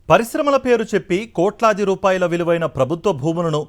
పరిశ్రమల పేరు చెప్పి కోట్లాది రూపాయల విలువైన ప్రభుత్వ భూములను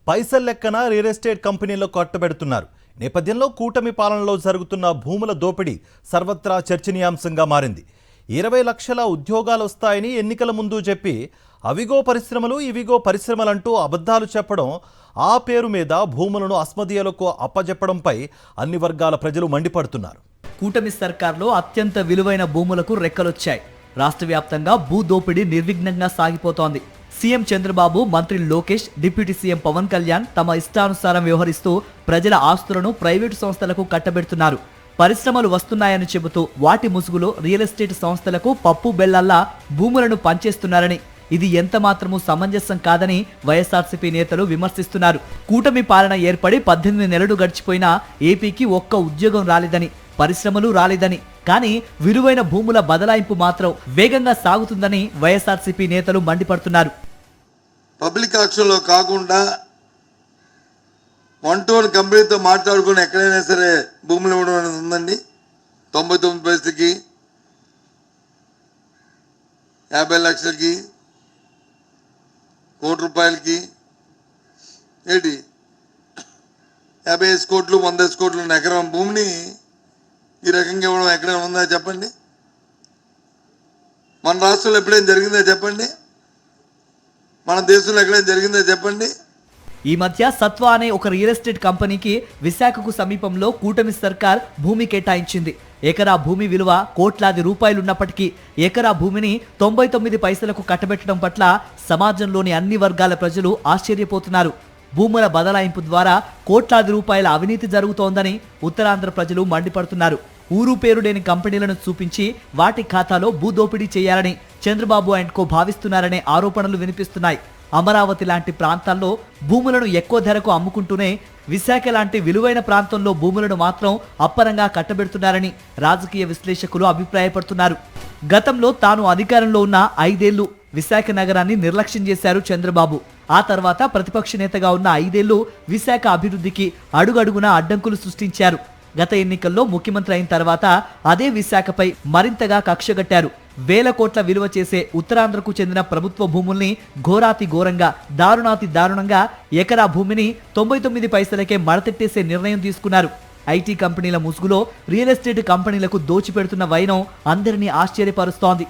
పైసల లెక్కన రియల్ ఎస్టేట్ కంపెనీలకు కట్టబెడుతున్నారు. నేపథ్యంలో కూటమి పాలనలో జరుగుతున్న భూముల దోపిడీ సర్వత్రా చర్చనీయాంశంగా మారింది. 20 లక్షల ఉద్యోగాలు వస్తాయని ఎన్నికల ముందు చెప్పి అవిగో పరిశ్రమలు ఇవిగో పరిశ్రమలంటూ అబద్ధాలు చెప్పడం, ఆ పేరు మీద భూములను అస్మదీయులకు అప్పజెప్పడంపై అన్ని వర్గాల ప్రజలు మండిపడుతున్నారు. కూటమి సర్కార్లో అత్యంత విలువైన భూములకు రెక్కలొచ్చాయి. రాష్ట్ర వ్యాప్తంగా భూ దోపిడీ నిర్విఘ్నంగా సాగిపోతోంది. సీఎం చంద్రబాబు, మంత్రి లోకేష్, డిప్యూటీ సీఎం పవన్ కళ్యాణ్ తమ ఇష్టానుసారం వ్యవహరిస్తూ ప్రజల ఆస్తులను ప్రైవేటు సంస్థలకు కట్టబెడుతున్నారు. పరిశ్రమలు వస్తున్నాయని చెబుతూ వాటి ముసుగులో రియల్ ఎస్టేట్ సంస్థలకు పప్పు బెల్లల్లా భూములను పంచేస్తున్నారని, ఇది ఎంత మాత్రమూ సమంజసం కాదని వైఎస్ఆర్సీపీ నేతలు విమర్శిస్తున్నారు. కూటమి పాలన ఏర్పడి 18 నెలలు గడిచిపోయినా ఏపీకి ఒక్క ఉద్యోగం రాలేదని, పరిశ్రమలు రాలేదని, కానీ విలువైన భూముల బదలాయింపు మాత్రం వేగంగా సాగుతుందని వైఎస్ఆర్సీపీ నేతలు మండిపడుతున్నారు. పబ్లిక్ ఆక్షన్లో కాకుండా 1-to-1 కంపెనీతో మాట్లాడుకుని ఎక్కడైనా సరే భూములు ఇవ్వడం అనేది ఉందండి. 99 పైసలకి, 50 లక్షలకి, కోటి రూపాయలకి, ఏంటి 50 కోట్లు 100 కోట్లు ఎకరం భూమిని ఈ రకంగా ఇవ్వడం ఎక్కడైనా ఉందా చెప్పండి? మన రాష్ట్రంలో ఎప్పుడైనా జరిగిందా చెప్పండి? మన దేశంలో ఎక్కడైనా జరిగిందా చెప్పండి? ఈ మధ్య సత్వా అనే ఒక రియల్ ఎస్టేట్ కంపెనీకి విశాఖకు సమీపంలో కూటమి సర్కార్ భూమి కేటాయించింది. ఎకరా భూమి విలువ కోట్లాది రూపాయలున్నప్పటికీ ఎకరా భూమిని 99 పైసలకు కట్టబెట్టడం పట్ల సమాజంలోని అన్ని వర్గాల ప్రజలు ఆశ్చర్యపోతున్నారు. భూముల బదలాయింపు ద్వారా కోట్లాది రూపాయల అవినీతి జరుగుతోందని ఉత్తరాంధ్ర ప్రజలు మండిపడుతున్నారు. ఊరు పేరు లేని కంపెనీలను చూపించి వాటి ఖాతాలో భూదోపిడీ చేయాలని చంద్రబాబు అండ్ కో భావిస్తున్నారనే ఆరోపణలు వినిపిస్తున్నాయి. అమరావతి లాంటి ప్రాంతాల్లో భూములను ఎక్కువ ధరకు అమ్ముకుంటూనే విశాఖ లాంటి విలువైన ప్రాంతంలో భూములను మాత్రం అప్పరంగా కట్టబెడుతున్నారని రాజకీయ విశ్లేషకులు అభిప్రాయపడుతున్నారు. గతంలో తాను అధికారంలో ఉన్న 5 ఏళ్లు విశాఖ నగరాన్ని నిర్లక్ష్యం చేశారు చంద్రబాబు. ఆ తర్వాత ప్రతిపక్ష నేతగా ఉన్న 5 ఏళ్లు విశాఖ అభివృద్ధికి అడుగడుగునా అడ్డంకులు సృష్టించారు. గత ఎన్నికల్లో ముఖ్యమంత్రి అయిన తర్వాత అదే విశాఖపై మరింతగా కక్షగట్టారు. వేల కోట్ల విలువ చేసే ఉత్తరాంధ్రకు చెందిన ప్రభుత్వ భూముల్ని ఘోరాతి ఘోరంగా, దారుణాతి దారుణంగా ఎకరా భూమిని 99 పైసలకే మడతెట్టేసే నిర్ణయం తీసుకున్నారు. ఐటీ కంపెనీల ముసుగులో రియల్ ఎస్టేట్ కంపెనీలకు దోచిపెడుతున్న వైనం అందరినీ ఆశ్చర్యపరుస్తోంది.